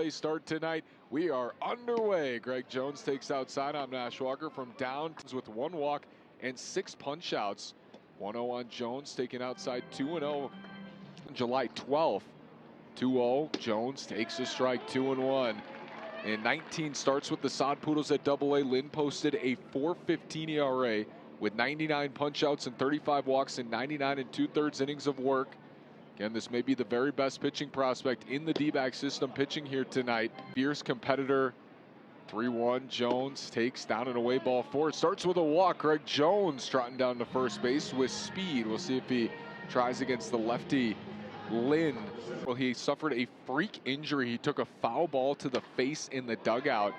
AAA start tonight. We are underway. Greg Jones takes outside on Nash Walker from down with 1 walk and 6 punch outs. 1-0 on Jones, taken outside 2-0 July 12th. 2-0, Jones takes a strike, 2-1. And 19 starts with the Sod Poodles at AA. Lynn posted a .415 ERA with 99 punch outs and 35 walks in 99 2/3 innings of work. Again, this may be the very best pitching prospect in the D-back system pitching here tonight. Fierce competitor. 3-1, Jones takes down and away ball 4. Starts with a walk. Greg Jones trotting down to first base with speed. We'll see if he tries against the lefty Lynn. Well, he suffered a freak injury. He took a foul ball to the face in the dugout,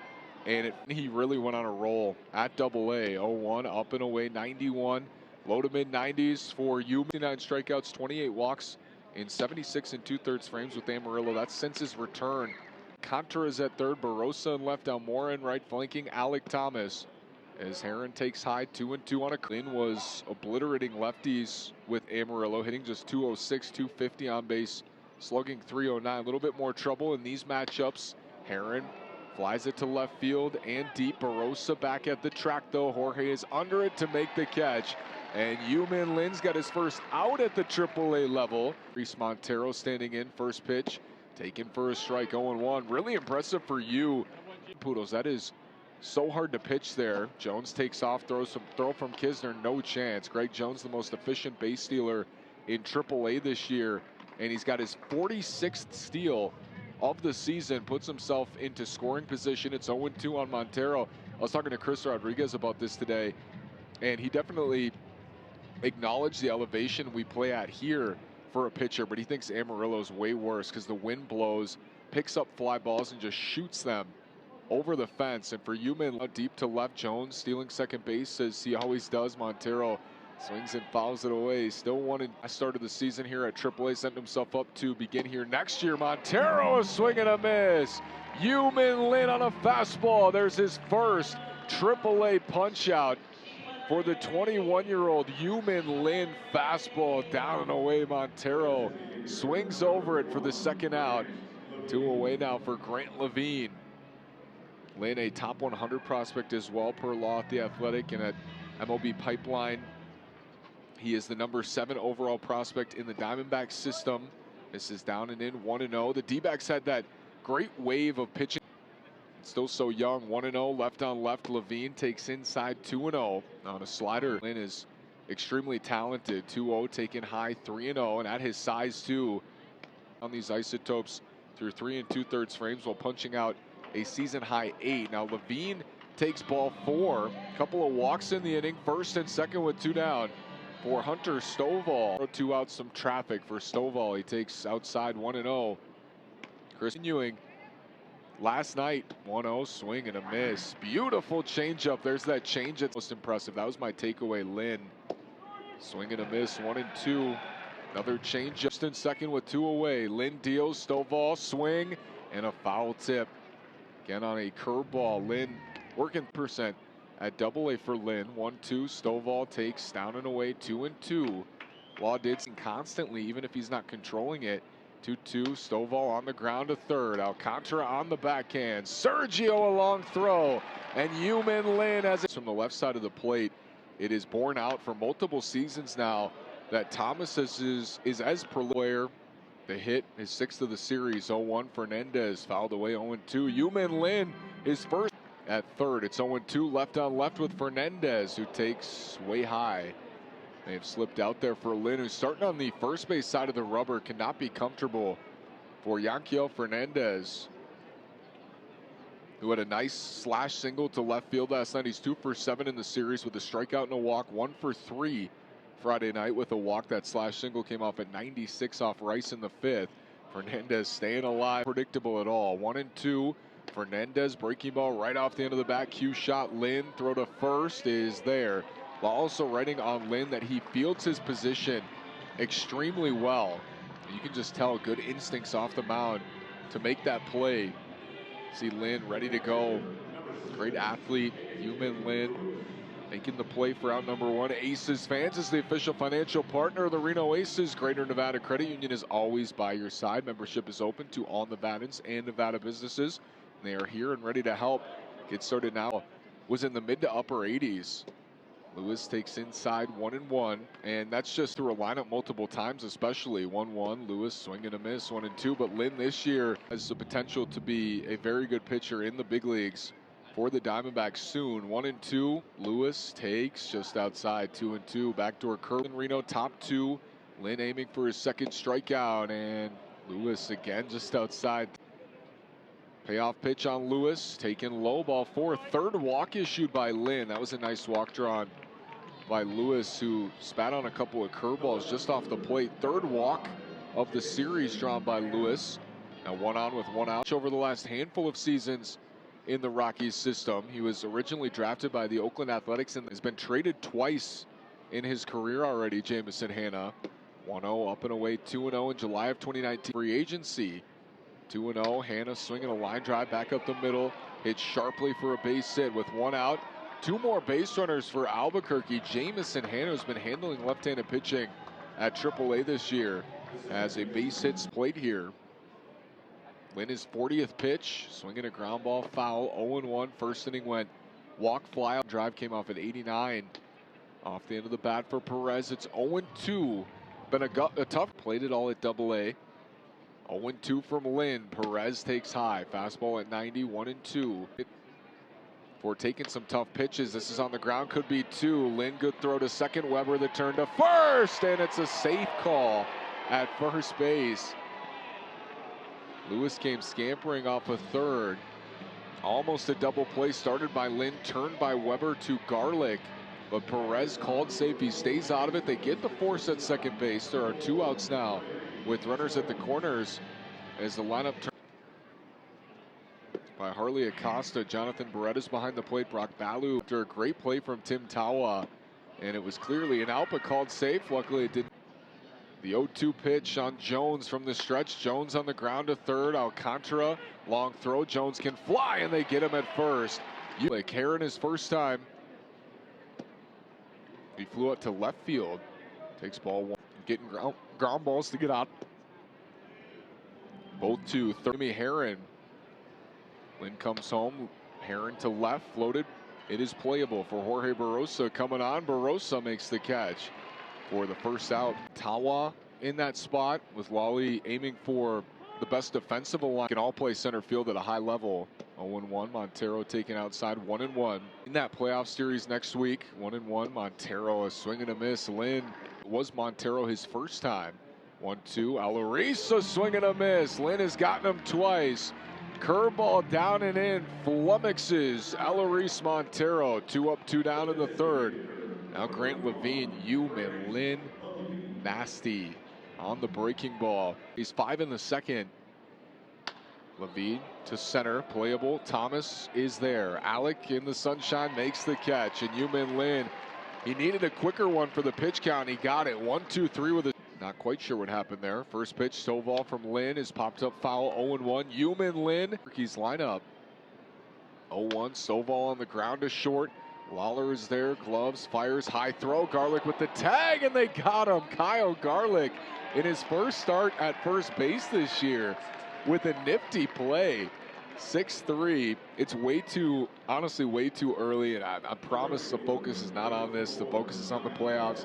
and he really went on a roll at AA. 0-1, up and away, 91. Low to mid-90s for you. 9 strikeouts, 28 walks in 76 2/3 frames with Amarillo. That's since his return. Contra is at third, Barossa in left, Almora in right, flanking Alec Thomas. As Heron takes high, 2-2 on a clean. Was obliterating lefties with Amarillo, hitting just 206, 250 on base, slugging 309. A little bit more trouble in these matchups. Heron flies it to left field and deep. Barossa back at the track though. Jorge is under it to make the catch. And Yilun Lynn's got his first out at the AAA level. Reese Montero standing in, first pitch, taken for a strike, 0-1. Really impressive for you, Poodles. That is so hard to pitch there. Jones takes off, throw from Kisner, no chance. Greg Jones, the most efficient base stealer in AAA this year, and he's got his 46th steal of the season, puts himself into scoring position. It's 0-2 on Montero. I was talking to Chris Rodriguez about this today, and he definitely acknowledged the elevation we play at here for a pitcher, but he thinks Amarillo's way worse because the wind blows, picks up fly balls, and just shoots them over the fence. And for Yilun, deep to left, Jones stealing second base as he always does. Montero swings and fouls it away. Still wanted a start of the season here at AAA, sent himself up to begin here next year. Montero, a swing and a miss. Yilun Lynn on a fastball. There's his first AAA punch out for the 21-year-old. Yilun Lynn, fastball down and away. Montero swings over it for the second out. 2 away now for Grant Levine. Lynn, a top 100 prospect as well per Law at The Athletic and at MLB Pipeline. He is the number 7 overall prospect in the Diamondbacks system. This is down and in, 1-0. The D-backs had that great wave of pitching. Still so young, 1-0, left on left. Levine takes inside, 2-0 on a slider. Lynn is extremely talented, 2-0, taken high, 3-0, and at his size too. On these isotopes through 3 2/3 frames while punching out a season high 8. Now Levine takes ball 4, couple of walks in the inning, first and second with 2 down for Hunter Stovall. 2 outs, some traffic for Stovall. He takes outside, 1-0. Continuing. Last night, 1-0, swing and a miss. Beautiful changeup. There's that change. It's most impressive. That was my takeaway. Lynn, swing and a miss, 1-2. Another change just in second with 2 away. Lynn deals, Stovall, swing and a foul tip. Again on a curveball. Lynn working percent at AA for Lynn. 1-2. Stovall takes down and away, 2-2. Law did constantly, even if he's not controlling it. 2-2. Stovall on the ground to third. Alcantara on the backhand. Sergio, a long throw. And Yilun Lynn has it from the left side of the plate. It is borne out for multiple seasons now that Thomas is as prolific. The hit, his 6th of the series. 0-1. Fernandez fouled away, 0-2. Yilun Lynn, his first at third. It's 0-2, left on left with Fernandez, who takes way high. They have slipped out there for Lynn, who's starting on the first base side of the rubber. Cannot be comfortable for Yanquiel Fernandez, who had a nice slash single to left field last night. He's 2 for 7 in the series with a strikeout and a walk. 1 for 3 Friday night with a walk. That slash single came off at 96 off Rice in the 5th. Fernandez staying alive, predictable at all. 1-2. Fernandez breaking ball right off the end of the back. Cue shot. Lynn, throw to first is there. While also writing on Lynn that he fields his position extremely well. You can just tell good instincts off the mound to make that play. See Lynn ready to go. Great athlete, Yilun Lynn. Making the play for out number one. Aces Fans is the official financial partner of the Reno Aces. Greater Nevada Credit Union is always by your side. Membership is open to all Nevadans and Nevada businesses. They are here and ready to help. Get started now. Was in the mid to upper 80s. Lewis takes inside 1-1, and that's just through a lineup multiple times, especially 1-1. Lewis swing and a miss, 1-2. But Lynn this year has the potential to be a very good pitcher in the big leagues for the Diamondbacks soon. 1-2. Lewis takes just outside, 2-2. Backdoor curve in Reno, top two. Lynn aiming for his second strikeout, and Lewis again just outside. Payoff pitch on Lewis, taken low, ball four. Third walk issued by Lynn. That was a nice walk drawn by Lewis, who spat on a couple of curveballs just off the plate. Third walk of the series drawn by Lewis. Now 1 on with 1 out. Over the last handful of seasons in the Rockies system, he was originally drafted by the Oakland Athletics and has been traded twice in his career already. Jamison Hanna, 1-0 up and away, 2-0 in July of 2019. Free agency, 2-0. Hanna swinging a line drive back up the middle, hit sharply for a base hit with 1 out. 2 more base runners for Albuquerque. Jamison Hanna has been handling left-handed pitching at AAA this year as a base hits plate here. Lynn his 40th pitch, swinging a ground ball foul, 0-1. First inning went walk fly out. Drive came off at 89. Off the end of the bat for Perez, it's 0-2. Been a tough, played it all at AA. 0-2 from Lynn. Perez takes high, fastball at 90, 1-2. For taking some tough pitches. This is on the ground, could be 2. Lynn, good throw to second. Weber the turn to first, and it's a safe call at first base. Lewis came scampering off a third. Almost a double play started by Lynn, turned by Weber to Garlick. But Perez called safe. He stays out of it. They get the force at second base. There are 2 outs now with runners at the corners as the lineup turns. By Harley Acosta, Jonathan Beretta's behind the plate. Brock Balu after a great play from Tim Tawa, and it was clearly an out but called safe. Luckily it didn't. The 0-2 pitch on Jones from the stretch. Jones on the ground to third. Alcantara, long throw. Jones can fly, and they get him at first. Like Heron his first time. He flew out to left field. Takes ball 1. Getting ground balls to get out. Both to Jimmy Heron. Lynn comes home, Heron to left, floated. It is playable for Jorge Barosa coming on. Barosa makes the catch for the first out. Tawa in that spot with Lawley aiming for the best defensive line. Can all play center field at a high level. 0-1, Montero taken outside, 1-1. In that playoff series next week, 1-1, Montero a swing and a miss. Lynn, was Montero his first time. 1-2, Alarisa swing and a miss. Lynn has gotten him twice. Curveball down and in, flummoxes Alarice Montero. 2 up, 2 down in the third. Now Grant Levine, Yilun Lynn, nasty on the breaking ball. He's 5 in the second. Levine to center, playable. Thomas is there. Alec in the sunshine makes the catch, and Yilun Lynn, he needed a quicker one for the pitch count. He got it. 1-2-3 with a. Not quite sure what happened there. First pitch, Stovall from Lynn is popped up foul, 0-1. Yilun Lynn, Ricky's lineup. 0-1, Stovall on the ground to short. Lawler is there, gloves, fires, high throw. Garlick with the tag, and they got him. Kyle Garlick in his first start at first base this year with a nifty play. 6-3. It's honestly way too early, and I promise the focus is not on this. The focus is on the playoffs.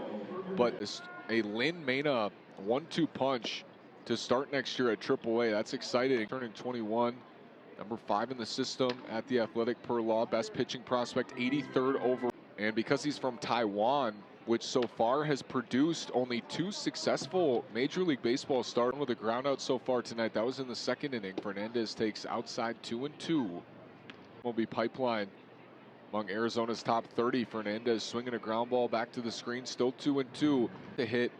But a Lynn Mena 1-2 punch to start next year at AAA. That's exciting. Turning 21, number 5 in the system at the Athletic per Law, best pitching prospect, 83rd overall. And because he's from Taiwan, which so far has produced only 2 successful Major League Baseball starts with a ground out so far tonight. That was in the second inning. Fernandez takes outside 2-2. Will be pipeline among Arizona's top 30. Fernandez swinging a ground ball back to the screen, still 2-2. To hit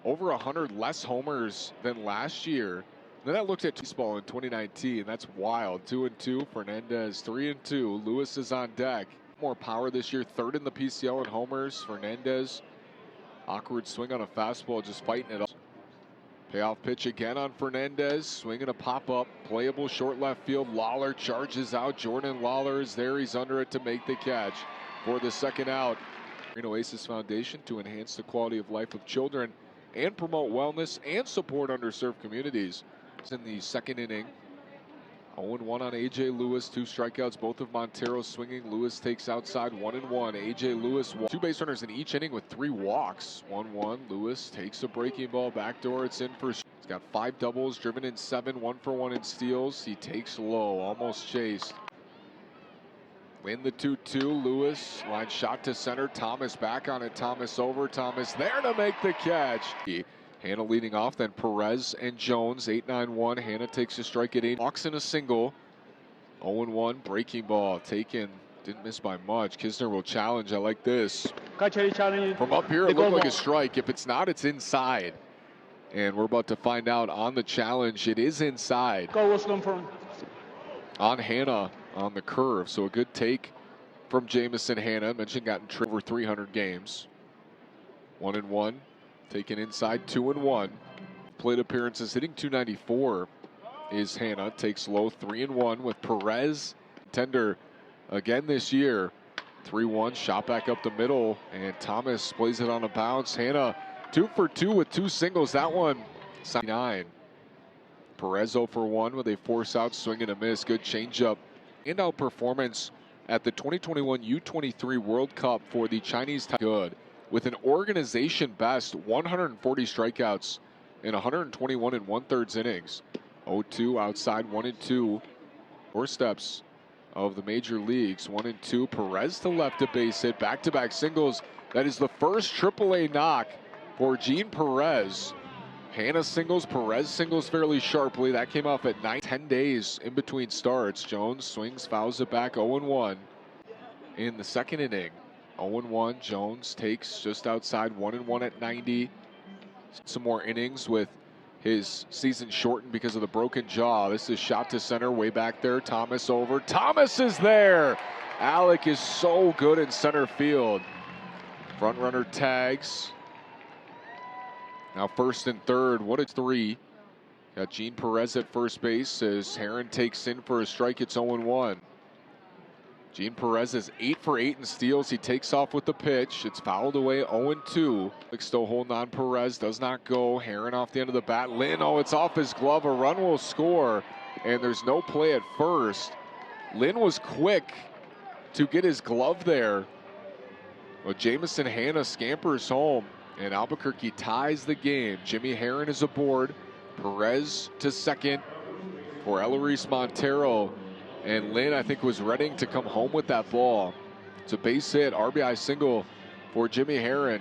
over 100 less homers than last year. Then I looked at baseball in 2019. That's wild. 2-2. Fernandez 3-2. Lewis is on deck. More power this year. 3rd in the PCL in homers. Fernandez, awkward swing on a fastball, just fighting it up. Payoff pitch again on Fernandez. Swinging a pop-up. Playable short left field. Lawler charges out. Jordan Lawler is there. He's under it to make the catch. for the second out. Oasis Foundation to enhance the quality of life of children and promote wellness and support underserved communities. It's in the second inning. 0-1 on A.J. Lewis, 2 strikeouts, both of Montero swinging. Lewis takes outside, 1-1. A.J. Lewis, 2 base runners in each inning with 3 walks. 1-1, Lewis takes a breaking ball, backdoor, it's in for. He's got 5 doubles, driven in 7, 1-for-1 in steals. He takes low, almost chased. Lynn the 2-2, Lewis, line shot to center, Thomas back on it, Thomas over, Thomas there to make the catch. Hannah leading off, then Perez and Jones, 8-9-1. Hannah takes a strike at 8, walks in a single. 0-1, breaking ball taken, didn't miss by much. Kisner will challenge, I like this. From up here, it looked like a strike. If it's not, it's inside. And we're about to find out on the challenge, it is inside. On Hannah on the curve, so a good take from Jamison Hannah. Mentioned gotten over 300 games. 1-1. Taken inside, 2-1. Plate appearances hitting 294 is Hannah. Takes low, 3-1 with Perez. Tender again this year. 3-1, shot back up the middle, and Thomas plays it on a bounce. Hannah 2 for 2 with 2 singles. That one, 9. Perez 0 for 1 with a force out, swing and a miss. Good changeup. Standout performance at the 2021 U23 World Cup for the Chinese. Good. With an organization best 140 strikeouts in 121 1/3 innings. 0-2 outside, 1-2. 4 steps of the major leagues, 1-2. Perez to left, a base hit, back-to-back singles. That is the first AAA knock for Gene Perez. Hannah singles, Perez singles fairly sharply. That came off at 10 days in between starts. Jones swings, fouls it back, 0-1 in the second inning. 0-1, Jones takes just outside, 1-1 at 90. Some more innings with his season shortened because of the broken jaw. This is shot to center, way back there. Thomas over. Thomas is there! Alec is so good in center field. Front runner tags. Now first and third, what a 3. Got Gene Perez at first base as Heron takes in for a strike. It's 0-1. Gene Perez is 8 for 8 in steals. He takes off with the pitch. It's fouled away, 0-2. Still holding on. Perez does not go. Heron off the end of the bat. Lynn, oh, it's off his glove. A run will score, and there's no play at first. Lynn was quick to get his glove there. Well, Jamison Hannah scampers home, and Albuquerque ties the game. Jimmy Heron is aboard. Perez to second for Eloise Montero. And Lynn, I think, was ready to come home with that ball. It's a base hit, RBI single for Jimmy Heron.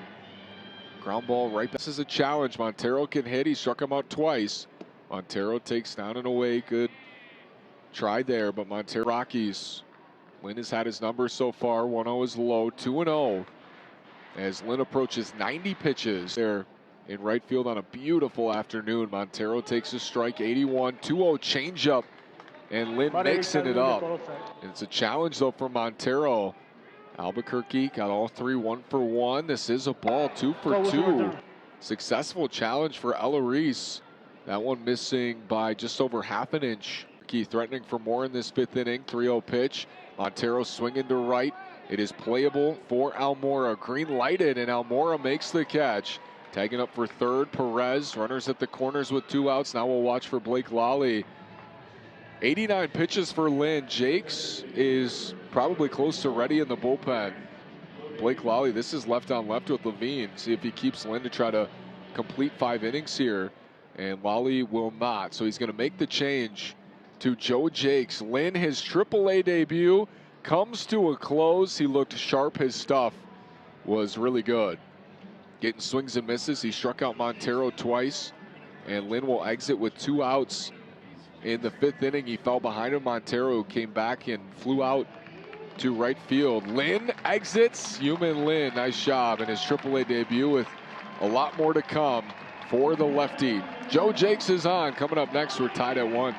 Ground ball right back. This is a challenge. Montero can hit. He struck him out twice. Montero takes down and away. Good try there, but Montero Rockies. Lynn has had his number so far. 1-0 is low. 2-0 as Lynn approaches 90 pitches there in right field on a beautiful afternoon. Montero takes a strike, 81. 2-0 changeup. And Lynn mixing it up. And it's a challenge, though, for Montero. Albuquerque got all 3 1 for 1. This is a ball, 2 for 2. Successful challenge for Eloise. That one missing by just over half an inch. Key threatening for more in this 5th inning. 3-0 pitch. Montero swinging to right. It is playable for Almora. Green lighted, and Almora makes the catch. Tagging up for third, Perez. Runners at the corners with 2 outs. Now we'll watch for Blake Lally. 89 pitches for Lynn. Jakes is probably close to ready in the bullpen. Blake Lally, this is left on left with Levine. See if he keeps Lynn to try to complete 5 innings here. And Lally will not. So he's going to make the change to Joe Jakes. Lynn, his AAA debut comes to a close. He looked sharp. His stuff was really good. Getting swings and misses. He struck out Montero twice. And Lynn will exit with 2 outs. In the 5th inning, he fell behind him. Montero came back and flew out to right field. Lynn exits. Yilun Lynn, nice job in his AAA debut with a lot more to come for the lefty. Joe Jakes is on. Coming up next, we're tied at 1.